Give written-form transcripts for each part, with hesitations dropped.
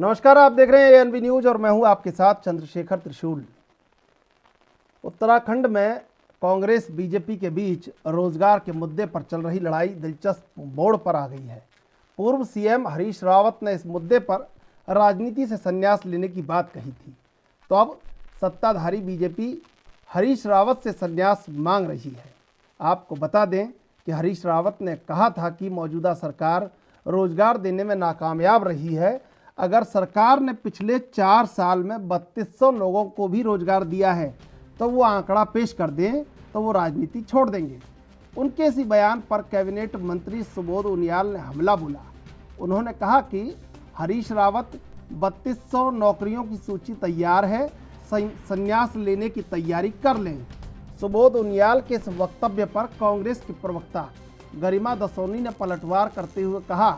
नमस्कार, आप देख रहे हैं एएनबी न्यूज और मैं हूं आपके साथ चंद्रशेखर त्रिशूल। उत्तराखंड में कांग्रेस बीजेपी के बीच रोजगार के मुद्दे पर चल रही लड़ाई दिलचस्प मोड़ पर आ गई है। पूर्व सीएम हरीश रावत ने इस मुद्दे पर राजनीति से संन्यास लेने की बात कही थी, तो अब सत्ताधारी बीजेपी हरीश रावत से संन्यास मांग रही है। आपको बता दें कि हरीश रावत ने कहा था कि मौजूदा सरकार रोजगार देने में नाकामयाब रही है। अगर सरकार ने पिछले 4 साल में 3200 लोगों को भी रोजगार दिया है तो वो आंकड़ा पेश कर दें तो वो राजनीति छोड़ देंगे। उनके इसी बयान पर कैबिनेट मंत्री सुबोध उनियाल ने हमला बोला। उन्होंने कहा कि हरीश रावत 3200 नौकरियों की सूची तैयार है, संन्यास लेने की तैयारी कर लें। सुबोध उनियाल के इस वक्तव्य पर कांग्रेस की प्रवक्ता गरिमा दसोनी ने पलटवार करते हुए कहा,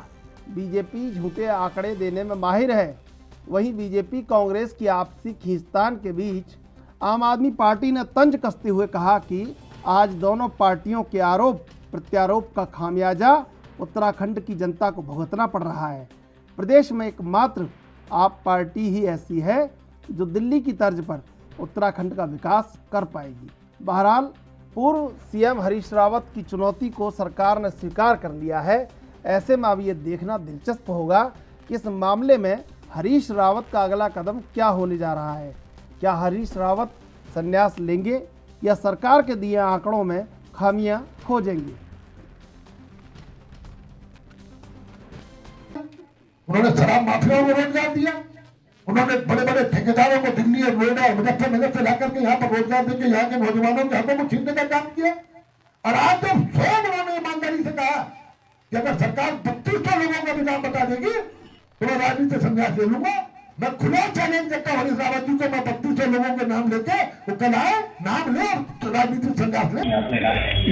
बीजेपी झूठे आंकड़े देने में माहिर है। वहीं बीजेपी कांग्रेस की आपसी खींचतान के बीच आम आदमी पार्टी ने तंज कसते हुए कहा कि आज दोनों पार्टियों के आरोप प्रत्यारोप का खामियाजा उत्तराखंड की जनता को भुगतना पड़ रहा है। प्रदेश में एकमात्र आप पार्टी ही ऐसी है जो दिल्ली की तर्ज पर उत्तराखंड का विकास कर पाएगी। बहरहाल पूर्व सीएम हरीश रावत की चुनौती को सरकार ने स्वीकार कर लिया है। ऐसे में अब ये देखना दिलचस्प होगा कि इस मामले में हरीश रावत का अगला कदम क्या होने जा रहा है। क्या हरीश रावत संन्यास लेंगे या सरकार के दिए आंकड़ों में खामियां खोजेंगे? उन्होंने शराब माफियाओं को रोजगार दिया, उन्होंने बड़े बड़े ठेकेदारों को दिल्ली और नोएडा और मुजफ्फरनगर से लाकर के यहाँ पर रोजगार देकर यहाँ के नौजवानों के हाथों को छीनने का काम किया। और आज जब स्वयं उन्होंने ईमानदारी से कहा कि अगर सरकार 3200 लोगों का भी नाम बता देगी तो मैं राजनीति से संन्यास ले लूंगा। मैं खुला चैलेंज करता हूँ हरीश रावत जी को, मैं 3200 लोगों के नाम लेके वो कल आए, नाम ले और राजनीति से संन्यास ले।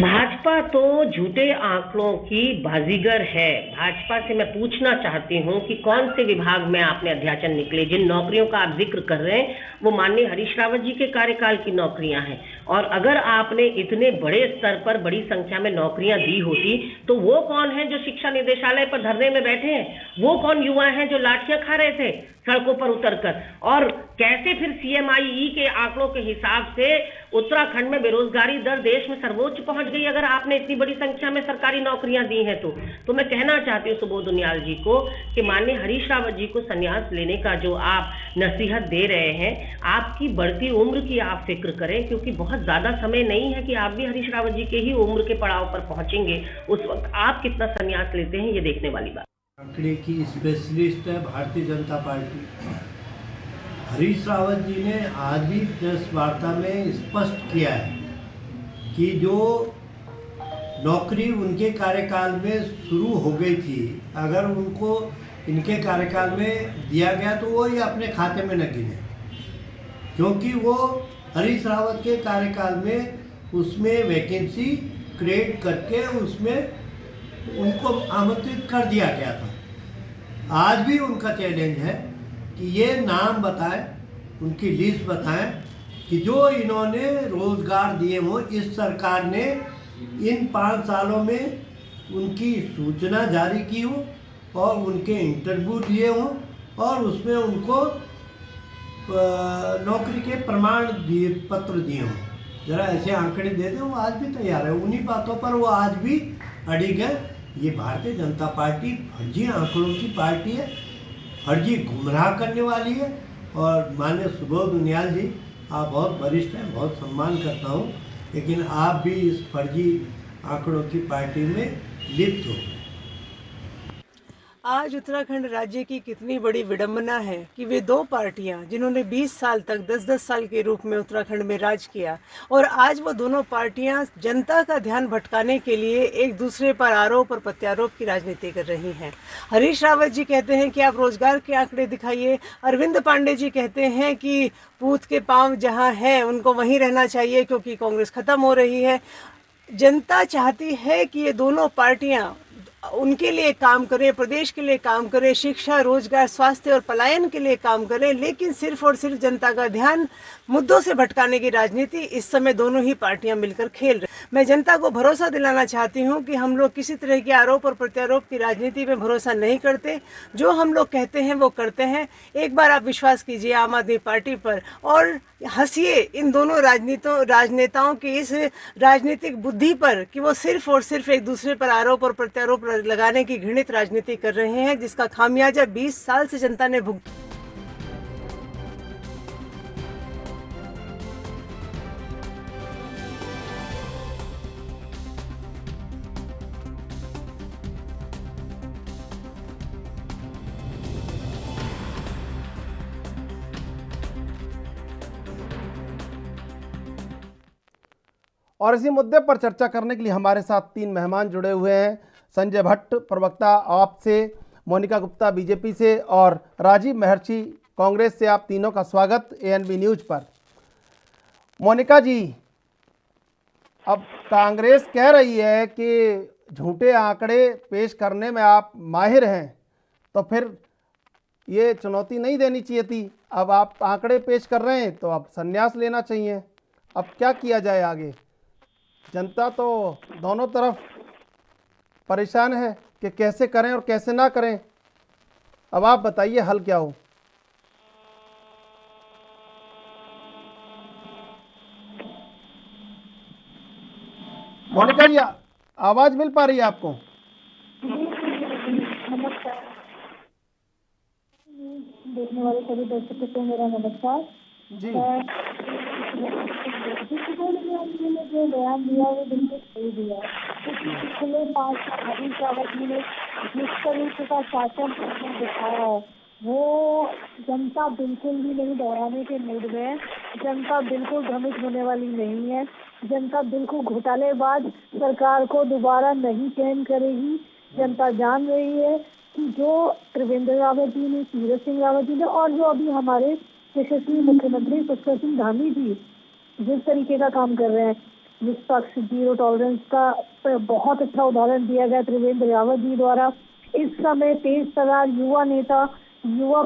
भाजपा तो झूठे आंकड़ों की बाजीगर है। भाजपा से मैं पूछना चाहती हूँ कि कौन से विभाग में आपने अध्याचन निकले? जिन नौकरियों का आप जिक्र कर रहे हैं वो माननीय हरीश रावत जी के कार्यकाल की नौकरियां हैं। और अगर आपने इतने बड़े स्तर पर बड़ी संख्या में नौकरियां दी होती तो वो कौन है जो शिक्षा निदेशालय पर धरने में बैठे हैं? वो कौन युवा हैं जो लाठियां खा रहे थे सड़कों पर उतरकर? और कैसे फिर सीएमआईई के आंकड़ों के हिसाब से उत्तराखंड में बेरोजगारी दर देश में सर्वोच्च पहुंच गई अगर आपने इतनी बड़ी संख्या में सरकारी नौकरियां दी हैं तो मैं कहना चाहती हूँ सुबोध उनियाल जी को कि माननीय हरीश रावत जी को संन्यास लेने का जो आप नसीहत दे रहे हैं, आपकी बढ़ती उम्र की आप फिक्र करें, क्योंकि बहुत ज्यादा समय नहीं है कि आप भी हरीश रावत जी के ही उम्र के पड़ाव पर पहुंचेंगे। उस वक्त आप कितना संन्यास लेते हैं ये देखने वाली बात। आंकड़े की स्पेशलिस्ट है भारतीय जनता पार्टी। हरीश रावत जी ने आज भी प्रेस वार्ता में स्पष्ट किया है कि जो नौकरी उनके कार्यकाल में शुरू हो गई थी, अगर उनको इनके कार्यकाल में दिया गया तो वो ये अपने खाते में न गिने, क्योंकि वो हरीश रावत के कार्यकाल में उसमें वैकेंसी क्रिएट करके उसमें उनको आमंत्रित कर दिया गया था। आज भी उनका चैलेंज है कि ये नाम बताएं, उनकी लिस्ट बताएं कि जो इन्होंने रोजगार दिए हों, इस सरकार ने इन 5 सालों में उनकी सूचना जारी की हो और उनके इंटरव्यू लिए हों और उसमें उनको नौकरी के प्रमाण पत्र दिए हों। जरा ऐसे आंकड़े दे दें, वो आज भी तैयार है। उन्हीं बातों पर वो आज भी अड़िग है। ये भारतीय जनता पार्टी फर्जी आंकड़ों की पार्टी है, फर्जी गुमराह करने वाली है। और माननीय सुबोध उनियाल जी, आप बहुत वरिष्ठ हैं, बहुत सम्मान करता हूँ, लेकिन आप भी इस फर्जी आंकड़ों की पार्टी में लिप्त हो गए। आज उत्तराखंड राज्य की कितनी बड़ी विडंबना है कि वे 2 पार्टियां जिन्होंने 20 साल तक 10-10 साल के रूप में उत्तराखंड में राज किया, और आज वो दोनों पार्टियां जनता का ध्यान भटकाने के लिए एक दूसरे पर आरोप और प्रत्यारोप की राजनीति कर रही हैं। हरीश रावत जी कहते हैं कि आप रोजगार के आंकड़े दिखाइए, अरविंद पांडे जी कहते हैं कि पूत के पांव जहां हैं उनको वहीं रहना चाहिए क्योंकि कांग्रेस खत्म हो रही है। जनता चाहती है कि ये दोनों पार्टियां उनके लिए काम करें, प्रदेश के लिए काम करें, शिक्षा, रोजगार, स्वास्थ्य और पलायन के लिए काम करें, लेकिन सिर्फ और सिर्फ जनता का ध्यान मुद्दों से भटकाने की राजनीति इस समय दोनों ही पार्टियां मिलकर खेल रही। मैं जनता को भरोसा दिलाना चाहती हूं कि हम लोग किसी तरह के आरोप और प्रत्यारोप की राजनीति में भरोसा नहीं करते। जो हम लोग कहते हैं वो करते हैं। एक बार आप विश्वास कीजिए आम आदमी पार्टी पर और हंसिए इन दोनों राजनेताओं की इस राजनीतिक बुद्धि पर कि वो सिर्फ और सिर्फ एक दूसरे पर आरोप और प्रत्यारोप लगाने की घृणित राजनीति कर रहे हैं, जिसका खामियाजा 20 साल से जनता ने भुगता। और इसी मुद्दे पर चर्चा करने के लिए हमारे साथ 3 मेहमान जुड़े हुए हैं। संजय भट्ट, प्रवक्ता आप से, मोनिका गुप्ता बीजेपी से और राजीव महर्षि कांग्रेस से। आप तीनों का स्वागत एएनबी न्यूज पर। मोनिका जी, अब कांग्रेस कह रही है कि झूठे आंकड़े पेश करने में आप माहिर हैं, तो फिर ये चुनौती नहीं देनी चाहिए थी। अब आप आंकड़े पेश कर रहे हैं तो अब संन्यास लेना चाहिए। अब क्या किया जाए आगे? जनता तो दोनों तरफ परेशान है कि कैसे करें और कैसे ना करें। अब आप बताइए हल क्या हो। मोनिका जी, आवाज मिल पा रही है आपको? देखने वाले सभी दर्शकों को मेरा नमस्कार जी। जो बयान दिया वो बिल्कुल सही दिया। पिछले 5 साल हरीश रावत जी ने जिस तरीके का शासन दिखाया है वो जनता बिल्कुल भी नहीं दोहराने के मूड में है। जनता बिल्कुल भ्रमित होने वाली नहीं है। जनता बिल्कुल घोटालेबाज सरकार को दोबारा नहीं चयन करेगी। जनता जान रही है कि जो त्रिवेंद्र रावत जी ने, तीरथ सिंह रावत जी ने और जो अभी हमारे यशस्वी मुख्यमंत्री पुष्कर सिंह धामी जी जिस तरीके का काम कर रहे हैं, निष्पक्ष, जीरो टॉलरेंस का बहुत अच्छा उदाहरण दिया गया त्रिवेंद्र रावत जी द्वारा। इस समय तेज तर्रार युवा नेता, युवा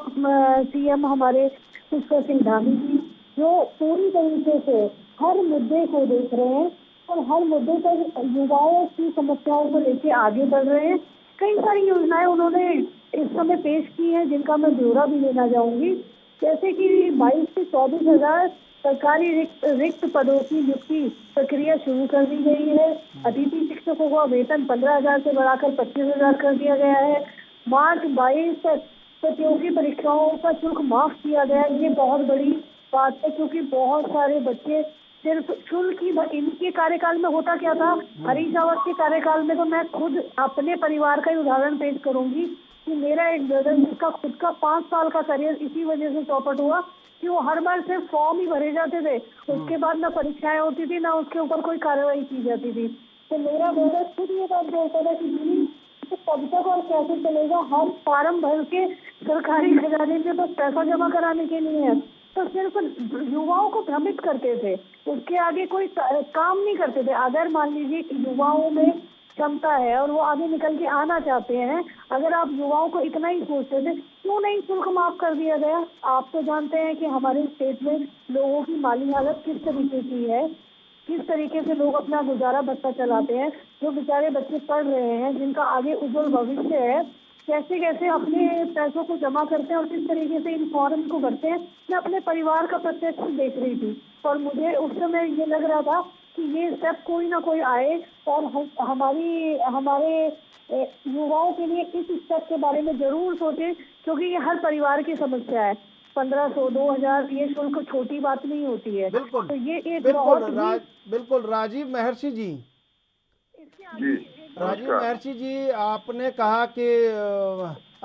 सीएम हमारे पुष्कर सिंह धामी जी जो पूरी तरीके से हर मुद्दे को देख रहे हैं और हर मुद्दे पर युवाओं की समस्याओं को लेकर आगे बढ़ रहे हैं। कई सारी योजनाएं उन्होंने इस समय पेश की हैं जिनका मैं ब्यौरा भी लेना चाहूंगी, जैसे कि 22 से 24 हजार सरकारी रिक्त पदों की नियुक्ति प्रक्रिया शुरू कर दी गई है। अतिथि शिक्षकों का वेतन 15,000 से बढ़ाकर 25,000 कर दिया गया है। मार्च 22 तक प्रतियोगी परीक्षाओं का शुल्क माफ किया गया है। ये बहुत बड़ी बात है क्योंकि बहुत सारे बच्चे सिर्फ शुल्क ही, इनके कार्यकाल में होता क्या था, हरीश रावत के कार्यकाल में तो मैं खुद अपने परिवार का ही उदाहरण पेश करूंगी कि मेरा एक ब्रदर जिसका खुद का 5 साल का करियर इसी वजह से चौपट हुआ कि वो हर बार सिर्फ फॉर्म ही भरे जाते थे, उसके बाद ना परीक्षाएं होती थी ना उसके ऊपर कोई कार्रवाई की जाती थी। तो मेरा ब्रदर खुद ये बात बोलता था कि दीदी कब तक और कैसे चलेगा, हम फार्म भर के सरकारी खजाने में बस पैसा जमा कराने के लिए है। तो सिर्फ युवाओं को भ्रमित करते थे, उसके आगे कोई काम नहीं करते थे। अगर मान लीजिए कि युवाओं में क्षमता है और वो आगे निकल के आना चाहते हैं, अगर आप युवाओं को इतना ही सोचते थे, क्यों नहीं शुल्क माफ कर दिया गया? आप तो जानते हैं कि हमारे स्टेट में लोगों की माली हालत किस तरीके की है, किस तरीके से लोग अपना गुजारा बसर चलाते हैं। जो बेचारे बच्चे पढ़ रहे हैं, जिनका आगे उज्जवल भविष्य है, कैसे कैसे अपने पैसों को जमा करते हैं और किस तरीके से इन फॉर्म को भरते हैं, मैं अपने परिवार का प्रत्यक्ष देख रही थी। और मुझे उस समय ये लग रहा था कि ये स्टेप कोई ना कोई आए और हमारे युवाओं के लिए इस स्टेप के बारे में जरूर सोचें, क्योंकि ये हर परिवार की समस्या है। 1500, 2000 ये शुल्क छोटी बात नहीं होती है। बिल्कुल, तो ये एक बिल्कुल राजीव महर्षि जी, राजीव महर्षि जी, आपने कहा कि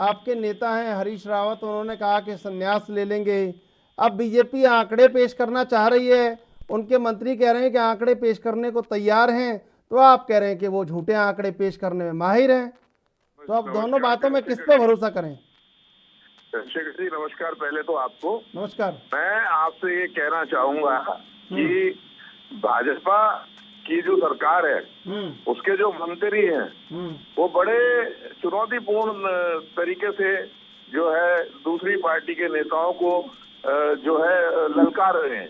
आपके नेता हैं हरीश रावत, उन्होंने कहा कि संन्यास ले लेंगे। अब बीजेपी आंकड़े पेश करना चाह रही है, उनके मंत्री कह रहे हैं कि आंकड़े पेश करने को तैयार हैं, तो आप कह रहे हैं कि वो झूठे आंकड़े पेश करने में माहिर हैं। तो अब दोनों बातों में किस पे भरोसा करें? चंद्रशेखर जी नमस्कार। पहले तो आपको नमस्कार। मैं आपसे ये कहना चाहूंगा कि भाजपा की जो सरकार है उसके जो मंत्री हैं वो बड़े चुनौतीपूर्ण तरीके से जो है दूसरी पार्टी के नेताओं को जो है ललकार रहे हैं।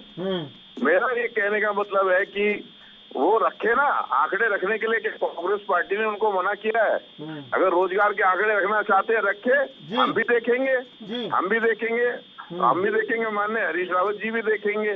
मेरा ये कहने का मतलब है कि वो रखे ना आंकड़े रखने के लिए, कांग्रेस पार्टी ने उनको मना किया है। अगर रोजगार के आंकड़े रखना चाहते हैं रखे, हम भी देखेंगे, माननीय हरीश रावत जी भी देखेंगे,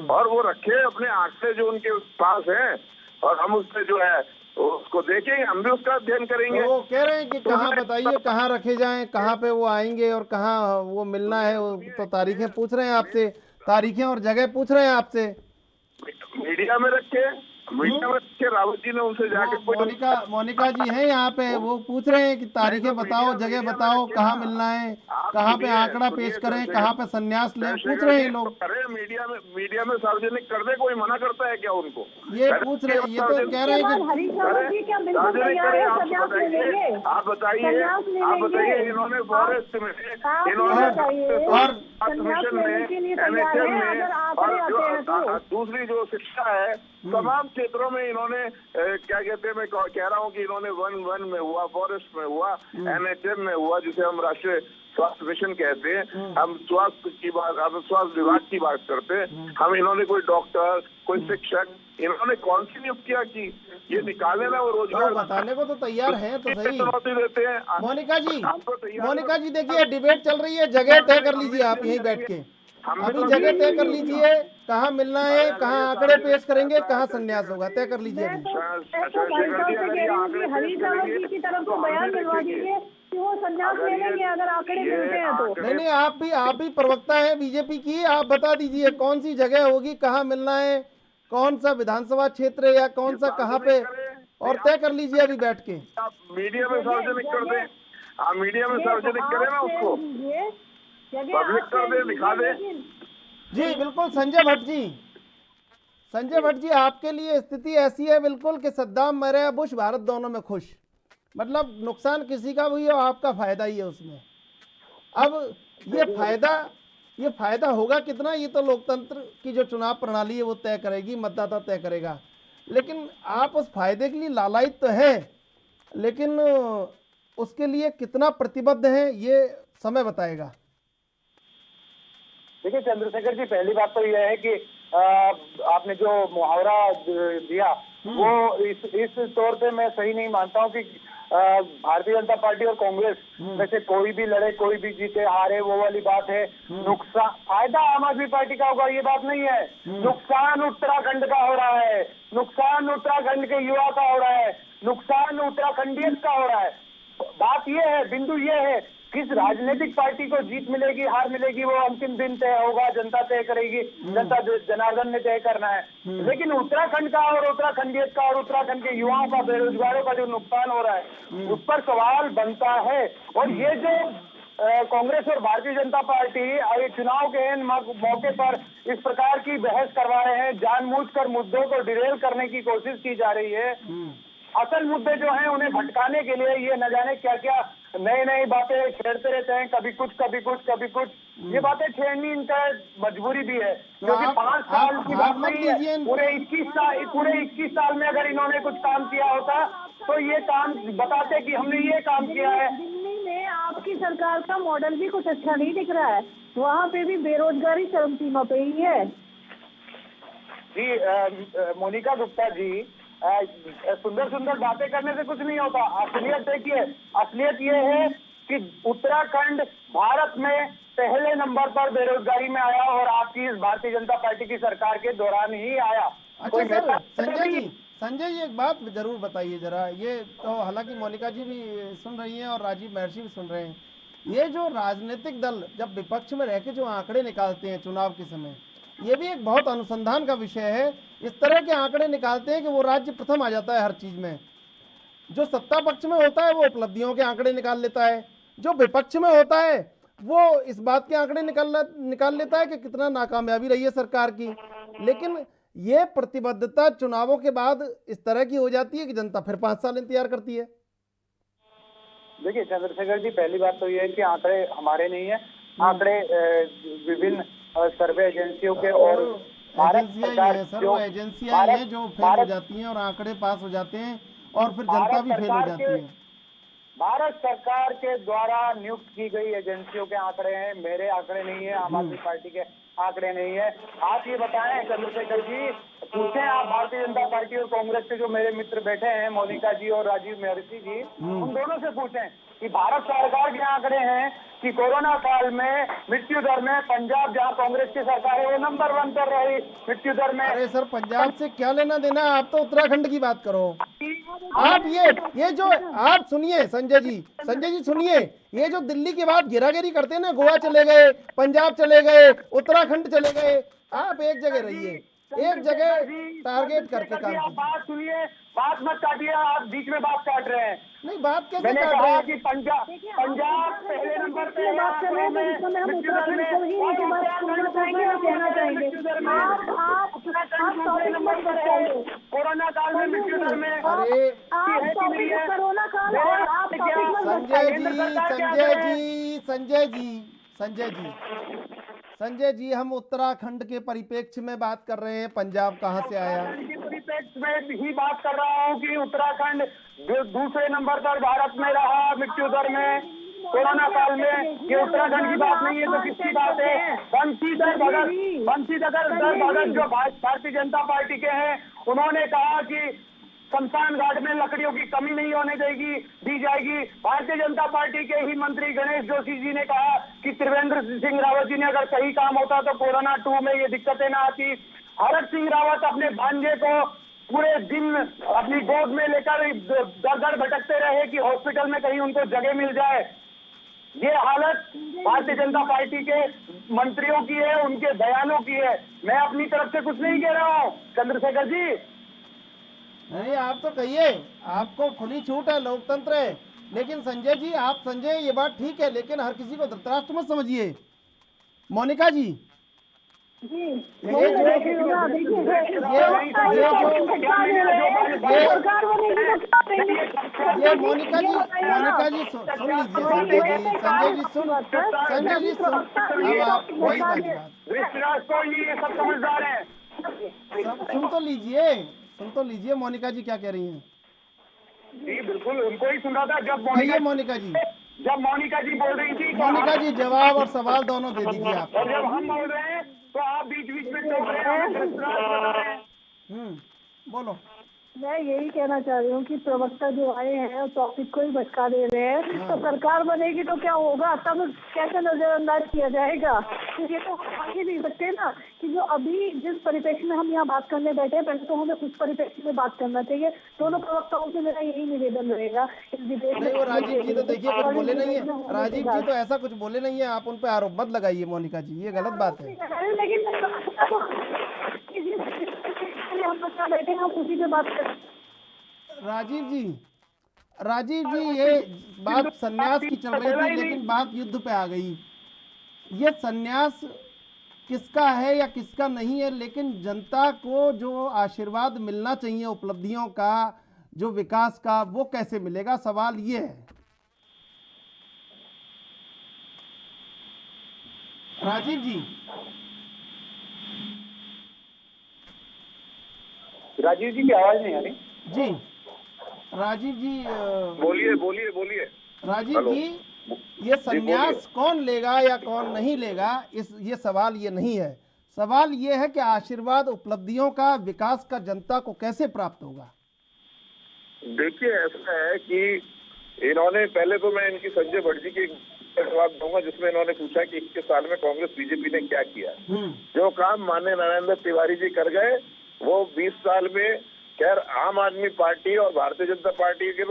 और वो रखे अपने आंकड़े जो उनके पास हैं, और हम उस पर जो है उसको देखेंगे, हम भी उसका अध्ययन करेंगे। तो वो कह रहे हैं कि कहाँ बताइए कहाँ रखे जाएं, कहाँ पे वो आएंगे और कहाँ वो मिलना है, वो तो तारीखें पूछ रहे हैं आपसे, तारीखें और जगह पूछ रहे हैं आपसे। मीडिया में रखे रावत जी ने उनसे जाके मोनिका जी हैं यहाँ पे, वो पूछ रहे हैं कि तारीखें बताओ, जगह बताओ, कहाँ मिलना है, कहाँ पे आंकड़ा पेश करें, कहाँ पे संन्यास लें, पूछ रहे हैं लोग। मीडिया में सार्वजनिक करने कोई मना करता है क्या उनको? ये पूछ रहे हैं, ये तो कह रहे हैं कि आप बताइए इन्होंने फॉरेस्ट में, और मिशन में, NHM में, और दूसरी जो शिक्षा है, तमाम क्षेत्रों में इन्होंने क्या कहते हैं, मैं कह रहा हूँ कि इन्होंने वन में हुआ, फॉरेस्ट में हुआ, NHM में हुआ, जिसे हम राष्ट्रीय स्वास्थ्य मिशन कहते हैं, हम स्वास्थ्य विभाग की बात करते हैं, हम इन्होंने कोई डॉक्टर, कोई शिक्षक, इन्होंने कौन सी नियुक्तियां की? ये निकाले ना वो रोजगार बताने को तो तैयार है, तो सही चुनौती देते हैं। मोनिका जी देखिए, डिबेट चल रही है, जगह तय कर लीजिए आप यहीं बैठ के, अभी जगह तय कर लीजिए, कहाँ मिलना है, कहाँ आंकड़े पेश करेंगे, कहाँ संन्यास होगा, तय कर लीजिए अभी। हरीश रावत जी की तरफ से बयान मिलवा दीजिए कि वो संन्यास ले लेंगे अगर आंकड़े मिलते हैं तो। नहीं, आप भी प्रवक्ता हैं बीजेपी की, आप बता दीजिए कौन सी जगह होगी, कहाँ मिलना है, कौन सा विधानसभा क्षेत्र है या कौन सा कहाँ पे, और तय कर लीजिए अभी बैठ के। आप मीडिया में सार्वजनिक कर दें, आप मीडिया में सार्वजनिक करें ना, उसको पब्लिक कर दे, दिखा दे। जी बिल्कुल संजय भट्ट जी, आपके लिए स्थिति ऐसी है बिल्कुल कि सद्दाम मरे या बुश, भारत दोनों में खुश, मतलब नुकसान किसी का भी है, आपका फायदा ही है उसमें। अब ये फायदा होगा कितना, ये तो लोकतंत्र की जो चुनाव प्रणाली है वो तय करेगी, मतदाता तय करेगा। लेकिन आप उस फायदे के लिए लालायित तो है, लेकिन उसके लिए कितना प्रतिबद्ध है ये समय बताएगा। देखिए चंद्रशेखर जी, पहली बात तो यह है कि आपने जो मुहावरा दिया वो इस तौर पे मैं सही नहीं मानता हूँ कि भारतीय जनता पार्टी और कांग्रेस में से कोई भी लड़े, कोई भी जीते हारे, वो वाली बात है। नुकसान फायदा आम आदमी पार्टी का होगा ये बात नहीं है, नुकसान उत्तराखंड का हो रहा है, नुकसान उत्तराखंड के युवा का हो रहा है, नुकसान उत्तराखंडियत का हो रहा है। बात ये है, बिंदु ये है, किस राजनीतिक पार्टी को जीत मिलेगी हार मिलेगी वो अंतिम दिन तय होगा, जनता तय करेगी, जनता जनार्दन ने तय करना है। लेकिन उत्तराखंड का और उत्तराखंडियत का और उत्तराखंड के युवाओं का, बेरोजगारों का जो नुकसान हो रहा है उस पर सवाल बनता है। और ये जो कांग्रेस और भारतीय जनता पार्टी चुनाव के मौके पर इस प्रकार की बहस करवा रहे हैं, जानबूझकर मुद्दों को डिरेल करने की कोशिश की जा रही है। असल मुद्दे जो हैं उन्हें भटकाने के लिए ये न जाने क्या क्या नई बातें छेड़ते रहते हैं, कभी कुछ। ये बातें छेड़नी इनका मजबूरी भी है, क्योंकि 5 साल की बात नहीं है, पूरे 21 साल में अगर इन्होंने कुछ काम किया होता तो ये काम बताते कि हमने ये काम किया है। दिल्ली में आपकी सरकार का मॉडल भी कुछ अच्छा नहीं दिख रहा है, वहाँ पे भी बेरोजगारी चरम सीमा पे ही है। जी मोनिका गुप्ता जी, सुंदर बातें करने से कुछ नहीं होता। असलियत देखिए, असलियत ये है कि उत्तराखंड भारत में पहले नंबर पर बेरोजगारी में आया और आपकी इस भारतीय जनता पार्टी की सरकार के दौरान ही आया। अच्छा सर, संजय जी एक बात जरूर बताइए जरा, ये तो हालांकि मोनिका जी भी सुन रही हैं और राजीव महर्षि भी सुन रहे हैं, ये जो राजनीतिक दल जब विपक्ष में रह के जो आंकड़े निकालते हैं चुनाव के समय, ये भी एक बहुत अनुसंधान का विषय है। इस तरह के आंकड़े निकालते हैं कि वो राज्य प्रथम आ जाता है हर चीज में। जो सत्ता पक्ष में होता है वो उपलब्धियों के आंकड़े निकाल लेता है, जो विपक्ष में होता है वो इस बात के आंकड़े निकाल लेता है कि कितना नाकामयाबी रही है सरकार की। लेकिन ये प्रतिबद्धता चुनावों के बाद इस तरह की हो जाती है कि जनता फिर 5 साल इंतजार करती है। देखिए चंद्रशेखर जी, पहली बात तो ये है कि आंकड़े हमारे नहीं है, आंकड़े विभिन्न सर्वे एजेंसियों के और भारत एजेंसियां ही सरकार है सर, जो वो एजेंसियां ही है जो फेल हो जाती हैं और आंकड़े पास हो जाते हैं और फिर जनता भी फेल हो जाती है। भारत सरकार के द्वारा नियुक्त की गई एजेंसियों के आंकड़े हैं, मेरे आंकड़े नहीं है, आम आदमी पार्टी के आंकड़े नहीं है। आप ये बताएं चंद्रशेखर जी, पूछें आप भारतीय जनता पार्टी और कांग्रेस के जो मेरे मित्र बैठे हैं, मोनिका जी और राजीव महर्षि जी, उन दोनों से पूछें कि भारत सरकार के आंकड़े हैं कि कोरोना काल में मृत्यु दर में पंजाब, जहां कांग्रेस की सरकार है, वो नंबर 1 पर रही मृत्यु दर में। अरे सर, पंजाब से क्या लेना देना, आप तो उत्तराखंड की बात करो। आप ये जो आप सुनिए संजय जी सुनिए, ये जो दिल्ली की बात गिरागिरी करते हैं ना, गोवा चले गए, पंजाब चले गए, उत्तराखंड चले गए, आप एक जगह रहिए, एक जगह टारगेट करके काम आप कीजिए। बात सुनिए, बात मत काटिए, आप बीच में बात काट रहे हैं। नहीं, बात कैसे मैंने काट रहे कहा हैं? कि पंजाब पहले नंबर पे है बात कर रहे हैं, तो हम उत्तराखंड को ही इनके बाद सुनना चाहेंगे और कहना चाहेंगे। आप नंबर पर है कोरोना काल में मृत्यु दर में। अरे आप टॉपिक कोरोना काल और आप टॉपिक संजय जी, हम उत्तराखंड के परिप्रेक्ष्य में बात कर रहे हैं, पंजाब कहाँ से आया? के परिप्रेक्ष्य में ही बात कर रहा हूँ कि उत्तराखंड दूसरे नंबर पर भारत में रहा मृत्यु दर में कोरोना काल में। ये उत्तराखंड की बात नहीं है तो किसकी बात है? बंशीधर भगत जो भारतीय जनता पार्टी के हैं, उन्होंने कहा कि शमशान घाट में लकड़ियों की कमी नहीं होने दी जाएगी। भारतीय जनता पार्टी के ही मंत्री गणेश जोशी जी ने कहा कि त्रिवेंद्र सिंह रावत जी ने अगर सही काम होता तो कोरोना 2 में ये दिक्कतें ना आती। हरक सिंह रावत अपने भांजे को पूरे दिन अपनी गोद में लेकर दर भटकते रहे कि हॉस्पिटल में कहीं उनको जगह मिल जाए। ये हालत भारतीय जनता पार्टी के मंत्रियों की है, उनके बयानों की है। मैं अपनी तरफ से कुछ नहीं कह रहा हूँ चंद्रशेखर जी। नहीं, आप तो कहिए, आपको खुली छूट है, लोकतंत्र है। लेकिन संजय जी, ये बात ठीक है, लेकिन हर किसी को धृतराष्ट्र मत समझिए। मोनिका जी, ये मोनिका जी सुन लीजिए। संजय जी सुन, अब आप वही वाली बात ये सब समझदार है। सुन तो लीजिए मोनिका जी क्या कह रही हैं। जी बिल्कुल, उनको ही सुन रहा था जब मोनिका जी बोल रही थी। मोनिका जी, जवाब और सवाल दोनों दे दीजिए आप। और जब हम बोल रहे हैं तो आप बीच में टोक रहे हैं। बोलो। मैं यही कहना चाह रही हूँ कि प्रवक्ता जो आए हैं टॉपिक को ही भटका दे रहे हैं। तो सरकार बनेगी तो क्या होगा, तब कैसे नजरअंदाज किया जाएगा? तो ये तो हम आगे नहीं सकते ना कि जो अभी जिस परिप्रेक्ष्य में हम यहाँ बात करने बैठे हैं, पहले तो हमें उस परिप्रेक्ष्य में बात करना चाहिए। दोनों प्रवक्ताओं से मेरा यही निवेदन रहेगा इस डिबेट में। वो राजीव जी तो देखिए कुछ बोले नहीं है, राजीव जी तो ऐसा कुछ बोले नहीं है, आप उन पर आरोप मत लगाइए मोनिका जी, ये गलत बात है। लेकिन हम बैठे हैं, हम उसी पे बात करें। राजीव जी, ये बात सन्यास की चल रही थी, लेकिन बात युद्ध पे आ गई। ये सन्यास किसका है या किसका नहीं है, लेकिन जनता को जो आशीर्वाद मिलना चाहिए उपलब्धियों का, जो विकास का, वो कैसे मिलेगा, सवाल ये है। राजीव जी की आवाज नहीं आ रही। जी राजीव जी बोलिए। राजीव जी, ये संन्यास कौन लेगा या कौन नहीं लेगा, ये सवाल ये नहीं है। सवाल ये है कि आशीर्वाद, उपलब्धियों का, विकास का जनता को कैसे प्राप्त होगा। देखिए, ऐसा है कि इन्होंने, पहले तो मैं इनकी संजय भट्ट जी की जवाब दूंगा जिसमें इन्होंने पूछा कि 21 साल में कांग्रेस बीजेपी ने क्या किया। जो काम माननीय नरेंद्र तिवारी जी कर गए वो 20 साल में, खैर आम आदमी पार्टी और भारतीय जनता पार्टी के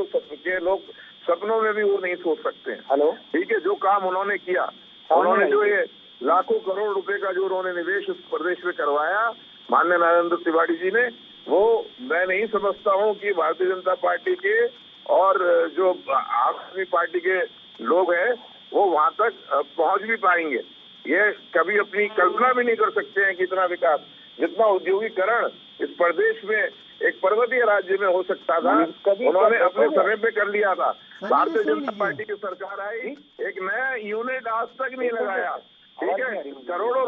लोग सपनों में भी वो नहीं सोच सकते। हेलो, ठीक है, जो काम उन्होंने किया, उन्होंने जो ये लाखों करोड़ रुपए का जो उन्होंने निवेश इस प्रदेश में करवाया माननीय नरेंद्र तिवारी जी ने, वो मैं नहीं समझता हूँ कि भारतीय जनता पार्टी के और जो आम आदमी पार्टी के लोग हैं वो वहां तक पहुंच भी पाएंगे। ये कभी अपनी कल्पना भी नहीं कर सकते हैं कि इतना विकास, जितना औद्योगिकरण इस प्रदेश में एक पर्वतीय राज्य में हो सकता था, उन्होंने अपने समय पे कर लिया था। भारतीय जनता पार्टी की सरकार आई, एक नया यूनिट आज तक नहीं लगाया, ठीक है। करोड़ों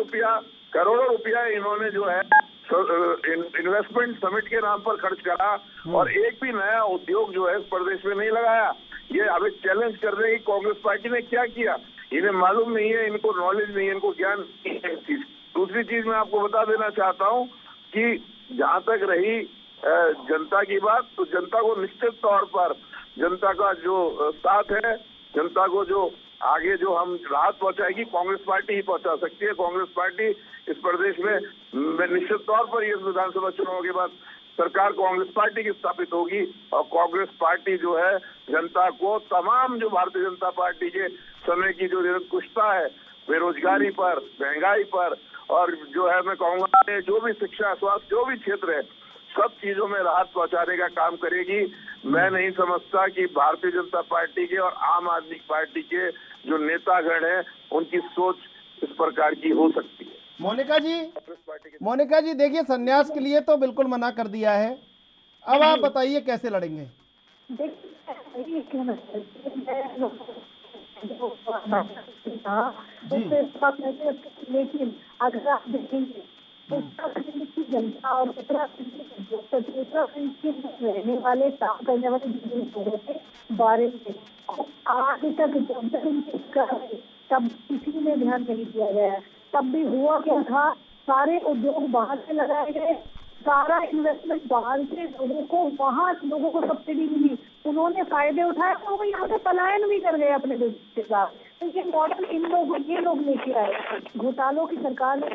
रुपया इन्होंने जो है इन्वेस्टमेंट समिट के नाम पर खर्च करा और एक भी नया उद्योग जो है इस प्रदेश में नहीं लगाया। ये अभी चैलेंज कर रहे हैं कि कांग्रेस पार्टी ने क्या किया, इन्हें मालूम नहीं है, इनको नॉलेज नहीं है, इनको ज्ञान नहीं है इस चीज। दूसरी चीज मैं आपको बता देना चाहता हूँ कि जहां तक रही जनता की बात, तो जनता को निश्चित तौर पर जनता का जो साथ है, जनता को जो आगे जो हम राहत पहुंचाएगी, कांग्रेस पार्टी ही पहुंचा सकती है। कांग्रेस पार्टी इस प्रदेश में निश्चित तौर पर इस विधानसभा चुनाव के बाद सरकार कांग्रेस पार्टी की स्थापित होगी और कांग्रेस पार्टी जो है जनता को तमाम जो भारतीय जनता पार्टी के समय की जो निरंकुशता है, बेरोजगारी पर, महंगाई पर और जो है मैं कहूँगा जो भी शिक्षा, स्वास्थ्य, जो भी क्षेत्र है, सब चीजों में राहत पहुंचाने का काम करेगी। मैं नहीं समझता कि भारतीय जनता पार्टी के और आम आदमी पार्टी के जो नेतागण हैं उनकी सोच इस प्रकार की हो सकती है। मोनिका जी देखिए, संन्यास के लिए तो बिल्कुल मना कर दिया है, अब आप बताइए कैसे लड़ेंगे? लेकिन अगर आप देखेंगे उत्तराखंड की जनता और उत्तराखंड के रहने वाले काम करने वाले लोगों के बारे में आज तक जब तक उनकी तब किसी ने ध्यान नहीं दिया गया। तब भी हुआ क्या था, सारे उद्योग बाहर से लगाए गए, सारा इन्वेस्टमेंट बाहर से लोगों को, वहाँ लोगों को सब्सिडी मिली, उन्होंने फायदे उठाए तो वो यहाँ से पलायन भी कर गए अपने देश के साथ। तो ये मॉडल ये लोग लेके आए। घोटालों की सरकार ने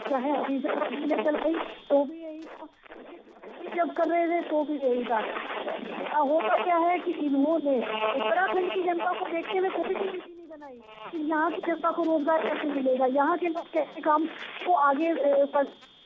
चाहे ने चलाई तो भी यही था, जब कर रहे थे तो भी यही था। होता क्या है कि इन्होंने उत्तराखंड की जनता को देखते हुए कोई नीति नहीं बनाई कि यहाँ की जनता को रोजगार कैसे मिलेगा, यहाँ के लोग कैसे काम को आगे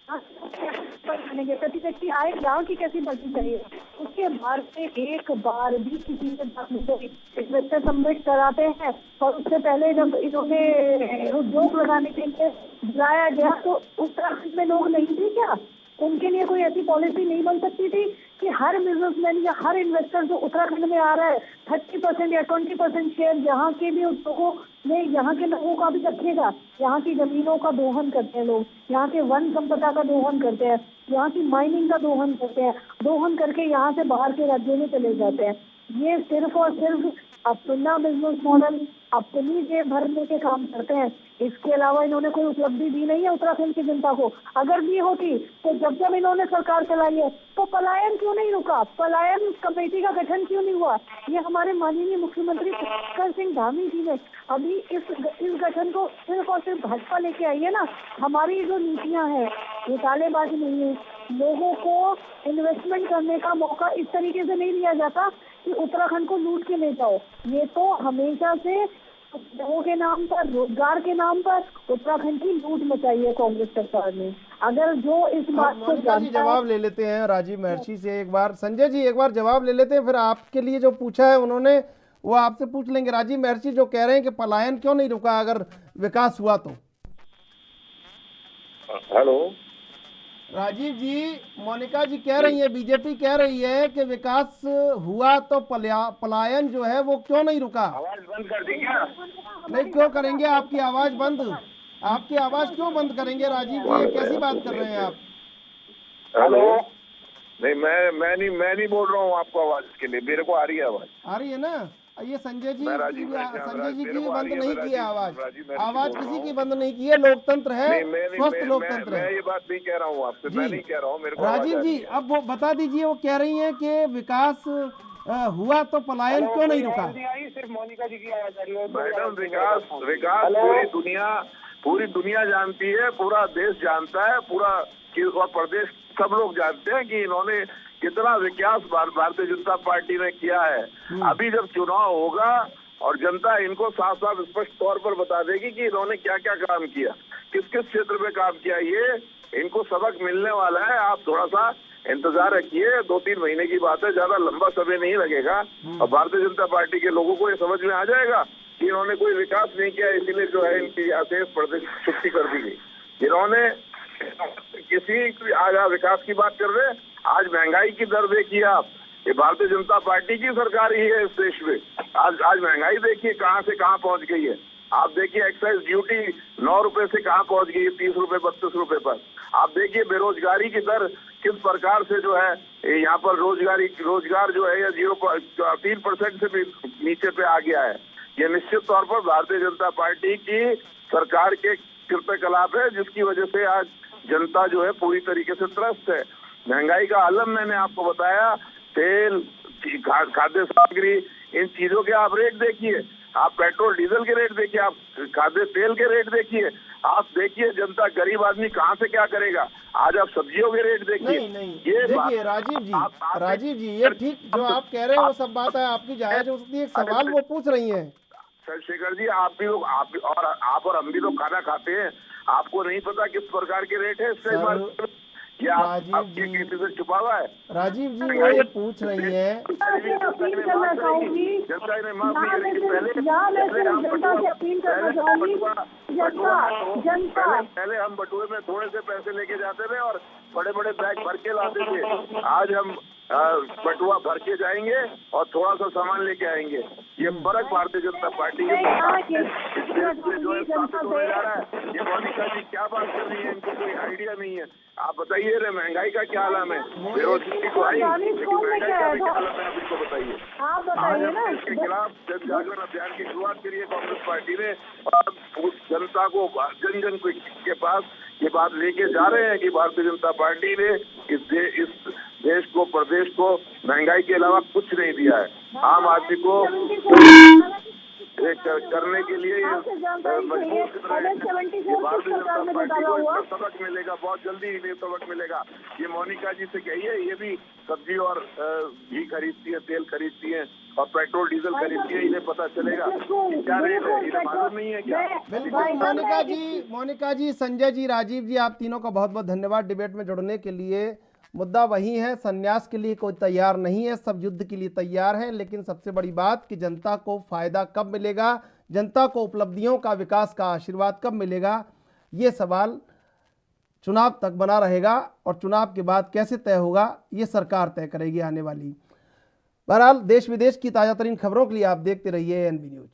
बनेंगे, प्रति व्यक्ति आए यहाँ की कैसी बढ़नी चाहिए। उसके बाद से एक बार भी किसी से बात नहीं करी। इन्वेस्टर समिट कराते हैं और उससे पहले जब इन्होंने उद्योग लगाने के लिए बुलाया गया तो उत्तराखंड में लोग नहीं थे क्या? उनके लिए कोई ऐसी पॉलिसी नहीं बन सकती थी कि हर बिजनेसमैन या हर इन्वेस्टर जो उत्तराखंड में आ रहा है 30% या 20% शेयर यहाँ के भी उद्योगों में, यहाँ के लोगों का भी रखेगा। यहाँ की जमीनों का दोहन करते हैं लोग, यहाँ के वन संपदा का दोहन करते हैं, यहाँ की माइनिंग का दोहन करते हैं, दोहन करके यहाँ से बाहर के राज्यों में चले जाते हैं। ये सिर्फ और सिर्फ अपना बिजनेस मॉडल, अपनी जेब भरने के काम करते हैं। इसके अलावा इन्होंने कोई उपलब्धि दी नहीं है उत्तराखंड की जनता को। अगर दी होती तो जब इन्होंने सरकार चलाई है तो पलायन क्यों नहीं रुका, पलायन कमेटी का गठन क्यों नहीं हुआ? ये हमारे माननीय मुख्यमंत्री पुष्कर सिंह धामी जी ने अभी इस गठन को सिर्फ और सिर्फ भाजपा लेके आई है ना। हमारी जो नीतियाँ हैं घोटालेबाजी नहीं है, लोगों को इन्वेस्टमेंट करने का मौका इस तरीके से नहीं दिया जाता कि उत्तराखंड को लूट के ले जाओ। ये तो हमेशा से लोगों के नाम पर, रोजगार के नाम पर उत्तराखंड की लूट मचाई है कांग्रेस सरकार ने। अगर जो इस बात को जवाब ले लेते हैं राजीव महर्षि से एक बार, संजय जी एक बार जवाब ले लेते हैं, फिर आपके लिए जो पूछा है उन्होंने वो आपसे पूछ लेंगे। राजीव महर्षि जो कह रहे हैं कि पलायन क्यों नहीं रुका अगर विकास हुआ तो। हेलो राजीव जी, मोनिका जी कह रही है, बीजेपी कह रही है कि विकास हुआ तो पलायन जो है वो क्यों नहीं रुका। आवाज बंद कर दी क्या? नहीं, क्यों करेंगे आपकी आवाज बंद? आपकी आवाज क्यों बंद करेंगे राजीव जी, ये कैसी बात कर रहे हैं आप? हेलो, नहीं मैं नहीं बोल रहा हूँ आपको आवाज के लिए, मेरे को आ रही है आवाज। आ रही है ना? ये संजय जी की बंद नहीं की है आवाज किसी की बंद नहीं की है। लोकतंत्र है, स्वस्थ लोकतंत्र है। मैं ये बात नहीं कह रहा हूँ आपसे, मैं नहीं कह रहा हूँ, मेरे को राजीव जी अब वो बता दीजिए, वो कह रही हैं कि विकास हुआ तो पलायन क्यों नहीं रुका? सिर्फ मोनिका जी की आवाज आ रही है। मैडम, विकास पूरी दुनिया जानती है, पूरा देश जानता है, पूरा प्रदेश सब लोग जानते हैं कि इन्होंने कितना विकास भारतीय जनता पार्टी ने किया है। अभी जब चुनाव होगा और जनता इनको साफ साफ स्पष्ट तौर पर बता देगी कि इन्होंने क्या क्या काम किया, किस किस क्षेत्र में काम किया, ये इनको सबक मिलने वाला है। आप थोड़ा सा इंतजार रखिए, 2-3 महीने की बात है, ज्यादा लंबा समय नहीं लगेगा और भारतीय जनता पार्टी के लोगों को ये समझ में आ जाएगा कि इन्होंने कोई विकास नहीं किया, इसीलिए जो है इनकी अशेष प्रदेश छुट्टी कर दी गई। इन्होंने किसी आज विकास की बात कर रहे हैं, आज महंगाई की दर देखिए आप, ये भारतीय जनता पार्टी की सरकार ही है इस देश में। आज महंगाई देखिए कहां से कहां पहुंच गई है। आप देखिए एक्साइज ड्यूटी 9 रुपए से कहां पहुंच गई है, 30 रुपए 32 रुपए पर। आप देखिए बेरोजगारी की दर किस प्रकार से जो है यहाँ पर रोजगार जो है या 0.3% से भी नीचे पे आ गया है। ये निश्चित तौर पर भारतीय जनता पार्टी की सरकार के कृत्यकलाप है, जिसकी वजह से आज जनता जो है पूरी तरीके से त्रस्त है। महंगाई का आलम मैंने आपको बताया, तेल, खाद्य सामग्री, इन चीजों के आप रेट देखिए, आप पेट्रोल डीजल के रेट देखिए, आप खाद्य तेल के रेट देखिए, आप देखिए जनता गरीब आदमी कहाँ से क्या करेगा। आज आप सब्जियों के रेट देखिए। नहीं ये देखिए राजीव जी ये ठीक जो आप कह रहे हैं वो सब बात है आपकी जायज हो सकती है। एक सवाल वो पूछ रही हैं शेखर जी, आप और हम भी लोग खाना खाते हैं, आपको नहीं पता किस प्रकार के रेट है इसका इस्तेमाल क्या आपके किसी से छुपा हुआ है? राजीव जी वो ये पूछ रही है अपील करना चाहूंगी पहले हम बटुए में थोड़े से पैसे लेके जाते थे और बड़े बड़े बैग भर के लाते थे। आज हम बटुआ भर के जाएंगे और थोड़ा सा सामान लेके आएंगे। ये फर्क भारतीय जनता पार्टी के जो है जा रहा है। ये मोनिका जी क्या बात कर रही है, इनको कोई आइडिया नहीं है। आप बताइए रे महंगाई का क्या हालत है, बेरोजगारी तो आई, लेकिन महंगाई का क्या हालत है आप इसको बताइए। आज हम इसके खिलाफ जन जागरण अभियान की शुरुआत करी है कांग्रेस पार्टी ने और जनता को जन जन के पास ये बात लेके जा रहे हैं कि भारतीय जनता पार्टी ने इस देश को, प्रदेश को महंगाई के अलावा कुछ नहीं दिया है। आम आदमी को करने के लिए मजबूर भारतीय जनता पार्टी को सबक मिलेगा, बहुत जल्दी इन्हें सबक मिलेगा। ये मोनिका जी से कहिए, ये भी सब्जी और घी खरीदती है, तेल खरीदती है और पेट्रोल डीजल खरीदती है, इन्हें पता चलेगा क्या रेट है, इन्हें मालूम नहीं है क्या? बिल्कुल मोनिका जी, संजय जी, राजीव जी, आप तीनों का बहुत बहुत धन्यवाद डिबेट में जुड़ने के लिए। मुद्दा वही है, संन्यास के लिए कोई तैयार नहीं है, सब युद्ध के लिए तैयार है, लेकिन सबसे बड़ी बात कि जनता को फायदा कब मिलेगा, जनता को उपलब्धियों का, विकास का आशीर्वाद कब मिलेगा, ये सवाल चुनाव तक बना रहेगा और चुनाव के बाद कैसे तय होगा ये सरकार तय करेगी आने वाली। बहरहाल देश विदेश की ताज़ा तरीन खबरों के लिए आप देखते रहिए एनबी न्यूज।